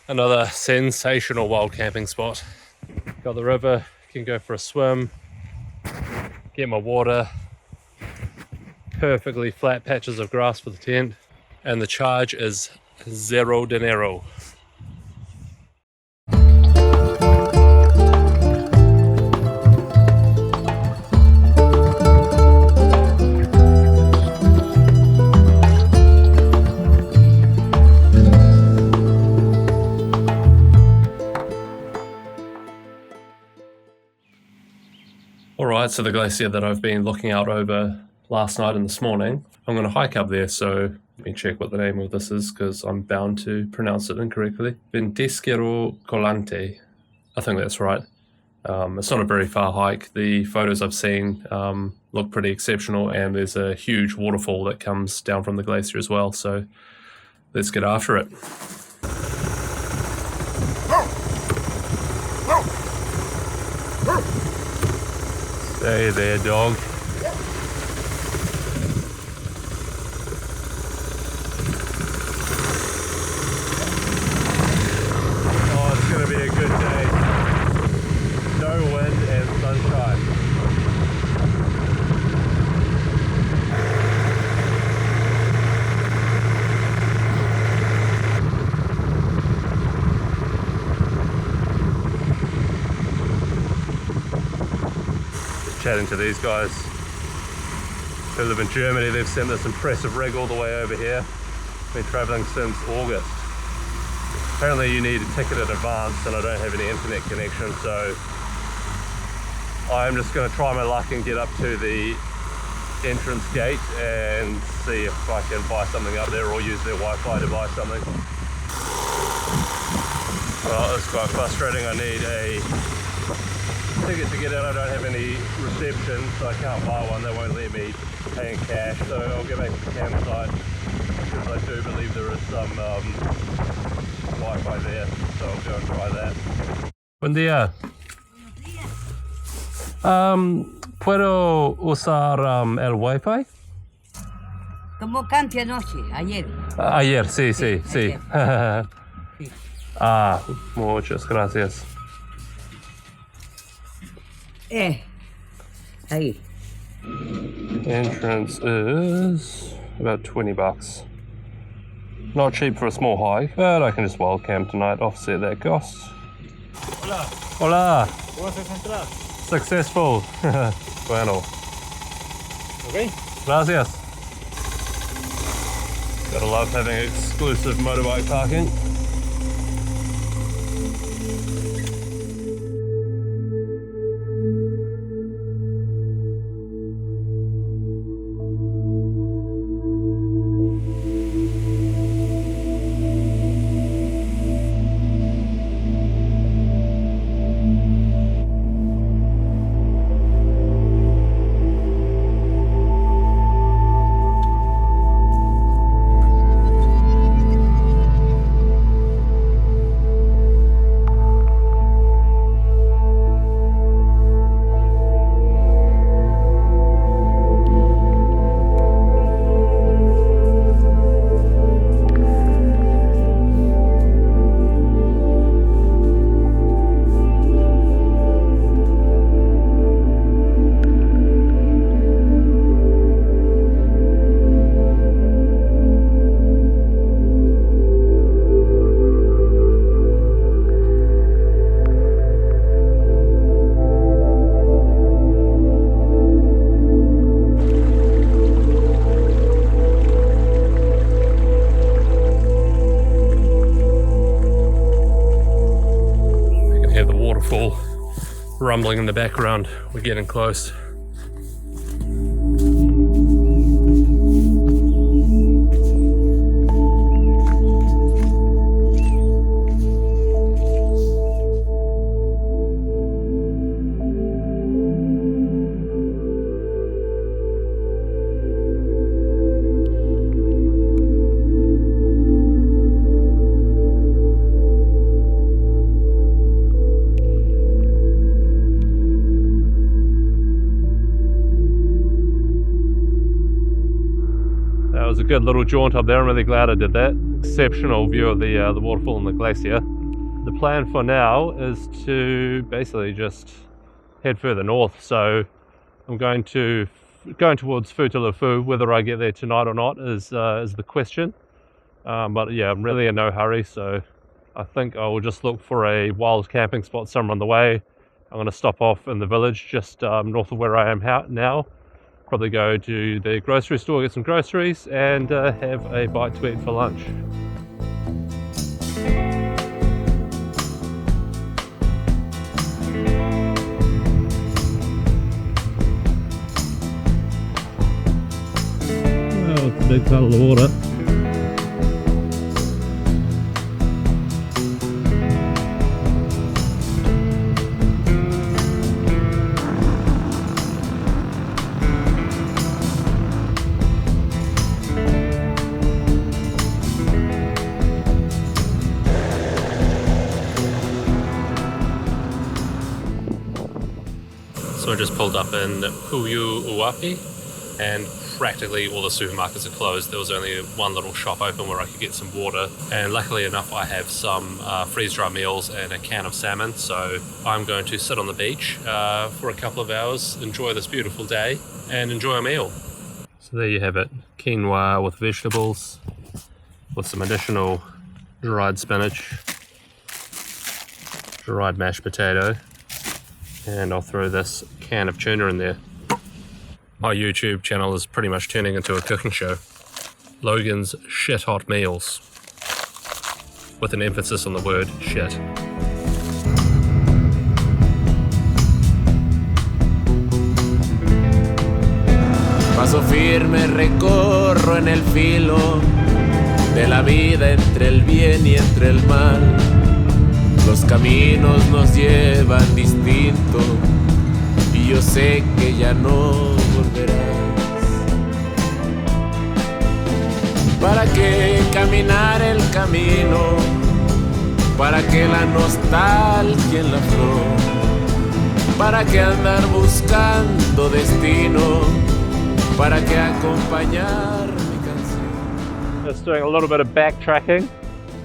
Another sensational wild camping spot. Got the river, can go for a swim, get my water, perfectly flat patches of grass for the tent, and the charge is $0. Alright, so the glacier that I've been looking out over last night and this morning, I'm going to hike up there, so let me check what the name of this is because I'm bound to pronounce it incorrectly. Ventisquero Colante, I think that's right. It's not a very far hike. The photos I've seen look pretty exceptional, and there's a huge waterfall that comes down from the glacier as well, so let's get after it. Stay there, dog. Oh, it's going to be a good day. No wind and sunshine. Chatting to these guys who live in Germany. They've sent this impressive rig all the way over here. Been traveling since August. Apparently you need a ticket in advance, and I don't have any internet connection, so I'm just going to try my luck and get up to the entrance gate and see if I can buy something up there or use their Wi-Fi to buy something. Well, it's quite frustrating. I need a ticket to get in. I don't have any reception, so I can't buy one. They won't let me pay in cash, so I'll go back to the campsite because I do believe there is some Wi-Fi there, so I'll go and try that. Buen día. ¿Puedo usar el Wi-Fi? Tomó cante anoche, ayer. Ayer, sí, sí, sí. Ayer. Sí. Ah, muchas gracias. Ahí. Entrance is about $20. Not cheap for a small hike, but I can just wild camp tonight, offset that cost. Hola, Hola, ¿cómo vas a entrar? successful. Bueno, Ok. gracias. Gotta love having exclusive motorbike parking. Rumbling in the background. We're getting close. That was a good little jaunt up there. I'm really glad I did that. Exceptional view of the waterfall and the glacier. the plan for now is to basically just head further north. So I'm going towards Futaleufú. Whether I get there tonight or not is the question. But yeah, I'm really in no hurry, so I think I will just look for a wild camping spot somewhere on the way. I'm going to stop off in the village just north of where I am now. Probably go to the grocery store, get some groceries, and have a bite to eat for lunch. Oh, it's a big puddle of water. So I just pulled up in Puyuhuapi and practically all the supermarkets are closed. There was only one little shop open where I could get some water, and luckily enough I have some freeze-dried meals and a can of salmon, so I'm going to sit on the beach for a couple of hours, enjoy this beautiful day and enjoy a meal. So there you have it, quinoa with vegetables with some additional dried spinach, dried mashed potato, and I'll throw this can of tuna in there. My YouTube channel is pretty much turning into a cooking show. Logan's Shit Hot Meals, with an emphasis on the word shit. Paso firme recorro en el filo de la vida, entre el bien y entre el mal. Los caminos nos llevan distinto y yo sé que ya no volverás. ¿Para qué caminar el camino? ¿Para qué la nostalgia en la flor? ¿Para qué andar buscando destino? ¿Para qué acompañar mi canción? Just doing a little bit of backtracking,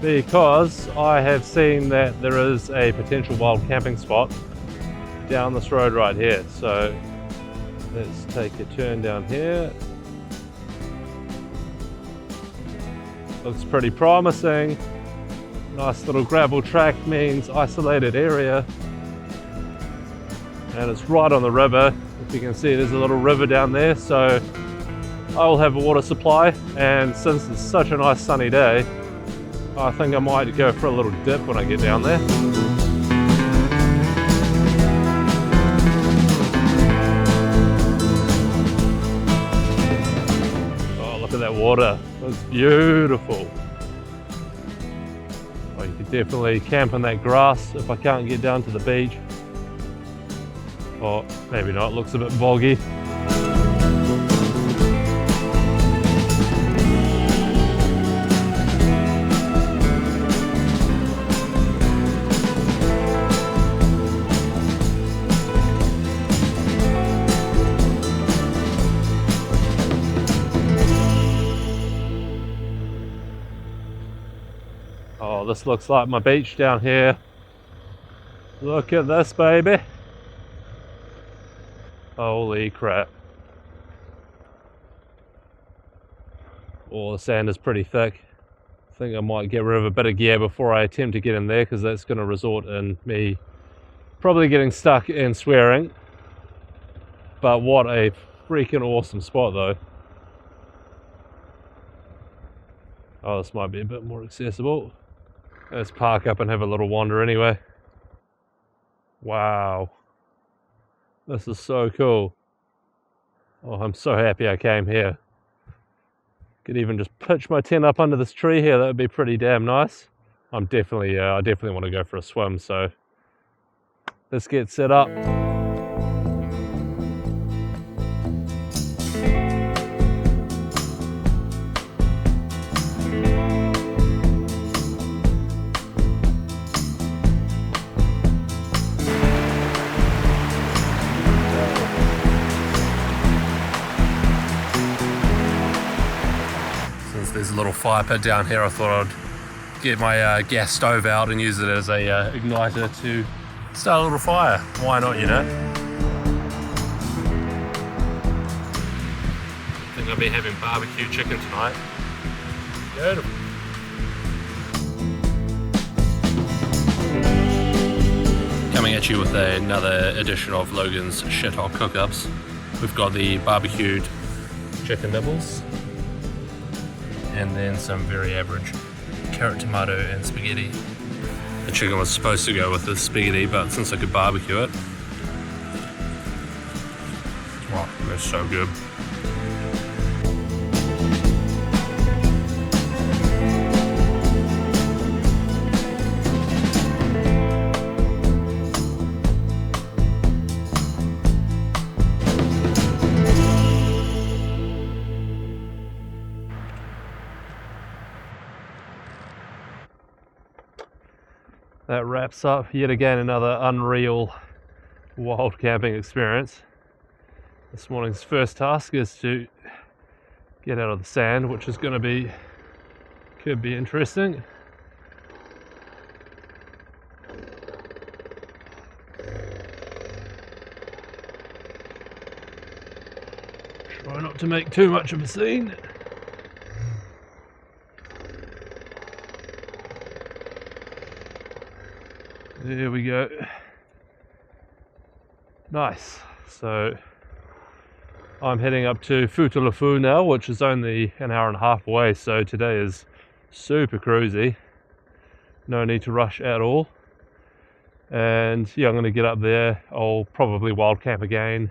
because I have seen that there is a potential wild camping spot down this road right here. So let's take a turn down here. Looks pretty promising. Nice little gravel track, means isolated area. And it's right on the river. If you can see, there's a little river down there. So I will have a water supply, and since it's such a nice sunny day, I think I might go for a little dip when I get down there. Oh, look at that water. It's beautiful. Oh, you could definitely camp in that grass if I can't get down to the beach. Or maybe not, it looks a bit boggy. Oh, this looks like my beach down here. Look at this, baby. Holy crap. Oh, the sand is pretty thick. I think I might get rid of a bit of gear before I attempt to get in there, because that's going to result in me probably getting stuck and swearing. But what a freaking awesome spot though. Oh, this might be a bit more accessible. Let's park up and have a little wander anyway. Wow. This is so cool. Oh, I'm so happy I came here. Could even just pitch my tent up under this tree here. That would be pretty damn nice. I definitely want to go for a swim, so let's get set up. There's a little fire pit down here. I thought I'd get my gas stove out and use it as a igniter to start a little fire. Why not, you know? I think I'll be having barbecue chicken tonight. Beautiful. Coming at you with another edition of Logan's Shit Hot Cook-Ups. We've got the barbecued chicken nibbles, and then some very average carrot, tomato, and spaghetti. The chicken was supposed to go with the spaghetti, but since I could barbecue it, wow, it's so good. That wraps up yet again another unreal wild camping experience. This morning's first task is to get out of the sand, which is could be interesting. Try not to make too much of a scene. There we go. Nice. So I'm heading up to Futaleufú now, which is only an hour and a half away. So today is super cruisy. No need to rush at all. And yeah, I'm going to get up there. I'll probably wild camp again.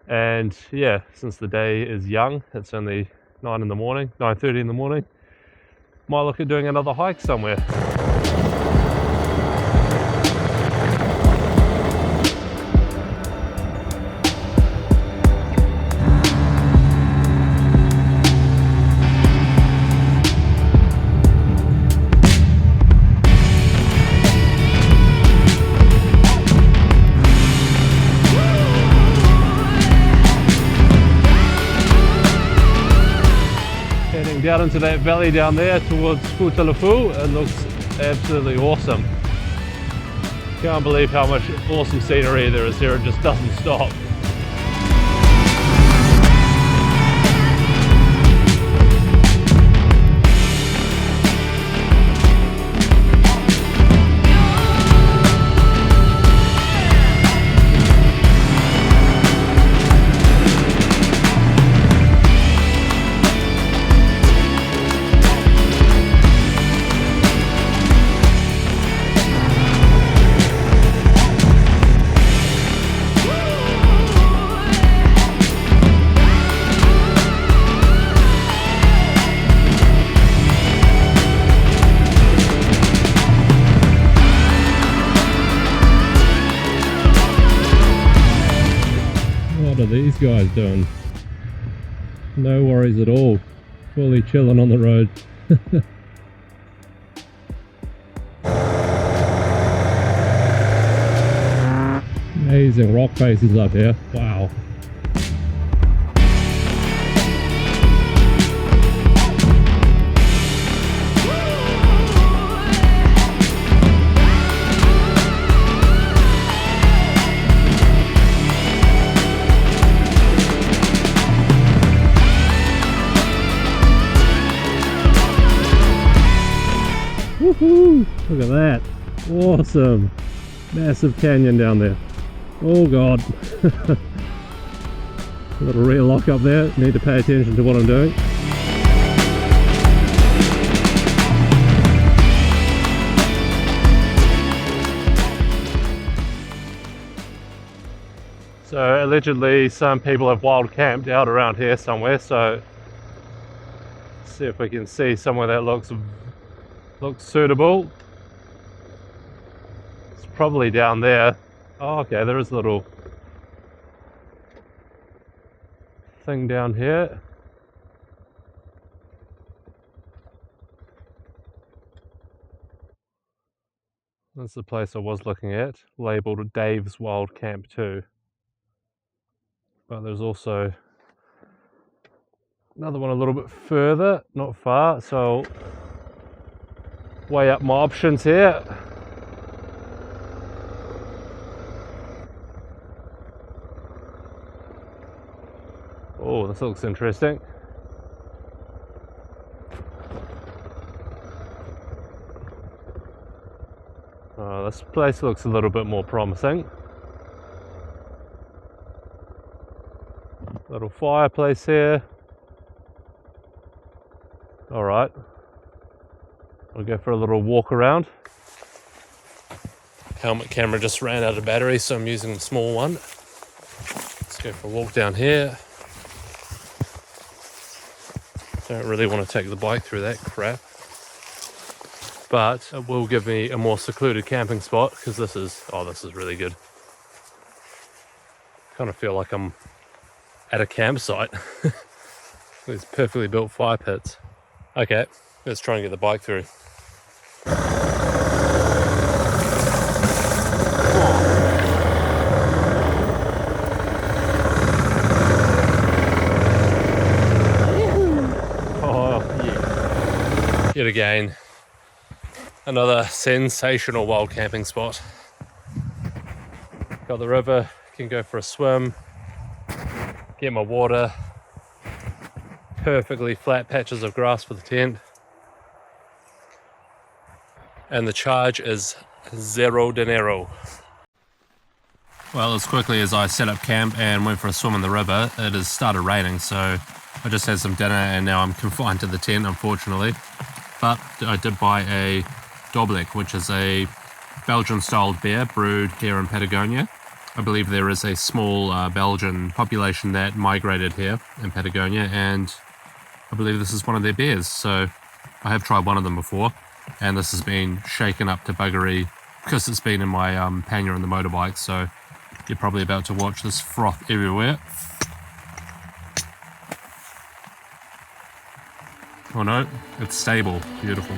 And yeah, since the day is young, it's only 9:30 in the morning. Might look at doing another hike somewhere. Down into that valley down there towards Futaleufú. It looks absolutely awesome. Can't believe how much awesome scenery there is here. It just doesn't stop. What are these guys doing? No worries at all. Fully chilling on the road. Amazing rock faces up here. Wow. Woohoo! Look at that. Awesome. Massive canyon down there. Oh god. A little rear lock up there. Need to pay attention to what I'm doing. So allegedly some people have wild camped out around here somewhere, so let's see if we can see somewhere that looks suitable. It's probably down there. Oh, okay, there is a little thing down here. That's the place I was looking at, labelled Dave's Wild Camp 2. But there's also another one a little bit further, not far, so weigh up my options here. Oh, this looks interesting. This place looks a little bit more promising. Little fireplace here. Alright. I'll go for a little walk around. Helmet camera just ran out of battery, so I'm using the small one. Let's go for a walk down here. Don't really want to take the bike through that crap. But it will give me a more secluded camping spot, because this is really good. Kind of feel like I'm at a campsite. These perfectly built fire pits. Okay, let's try and get the bike through. Oh, yeah. Yet again, another sensational wild camping spot. Got the river, can go for a swim, get my water. Perfectly flat patches of grass for the tent. And the charge is $0. Well, as quickly as I set up camp and went for a swim in the river, it has started raining, so I just had some dinner and now I'm confined to the tent, unfortunately. But I did buy a Doblik, which is a Belgian-styled beer brewed here in Patagonia. I believe there is a small Belgian population that migrated here in Patagonia, and I believe this is one of their beers. So I have tried one of them before, and this has been shaken up to buggery because it's been in my pannier on the motorbike, so you're probably about to watch this froth everywhere. Oh no, it's stable, beautiful.